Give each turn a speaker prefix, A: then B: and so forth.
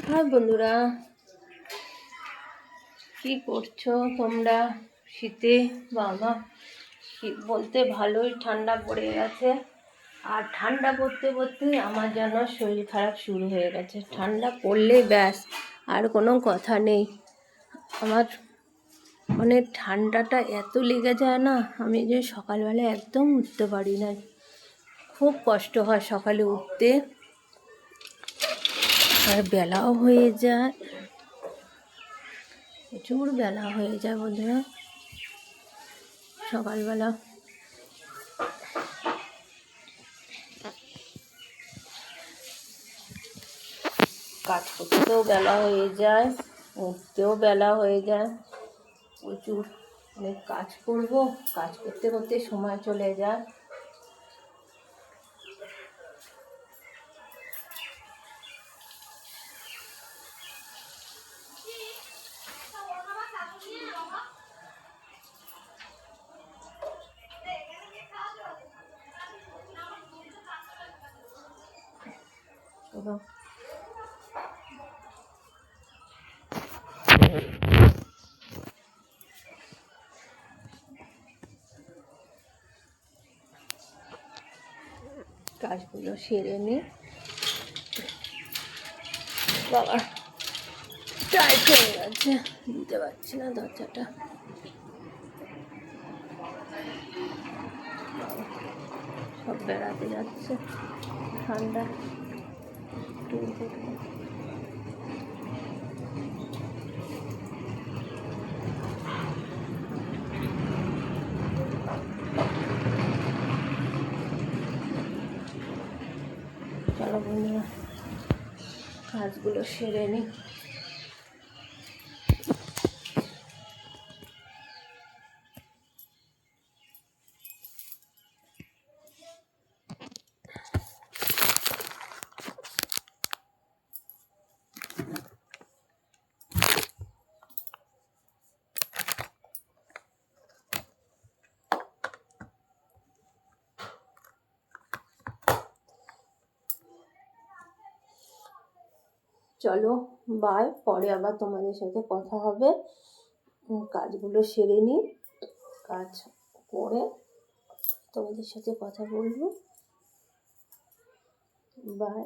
A: High বন্ধুরা, কি করছো তোমরা শীতে? বাবা, শীত বলতে ভালোই ঠান্ডা পড়ে গেছে। আর ঠান্ডা পড়তে পড়তে আমার যেন শরীর খারাপ শুরু হয়ে গেছে। ঠান্ডা পড়লেই ব্যাস, আর কোনো কথা নেই। আমার মানে ঠান্ডাটা এত লেগে যায় না, আমি যে সকালবেলা একদম উঠতে পারি না। খুব কষ্ট হয় সকালে উঠতে, আর বেলাও হয়ে যায়, প্রচুর বেলা হয়ে যায় বন্ধুরা সকালবেলা। কাজ করতেও বেলা হয়ে যায়, উঠতেও বেলা হয়ে যায়, প্রচুর অনেক কাজ করব, কাজ করতে করতে সময় চলে যায়। কাজগুলো সেরে নিই। বাবা টাইট হয়ে গেছে, দিতে পারছি না দরজাটা। সব বেড়াতে যাচ্ছে, ঠান্ডা চলো বন্ধুরা, কাজগুলো সেরে নিই। চলো বাই, পরে আবার তোমাদের সাথে কথা হবে। কাজগুলো সেরে নিই, কাজ করে তোমাদের সাথে কথা বলবো। বাই।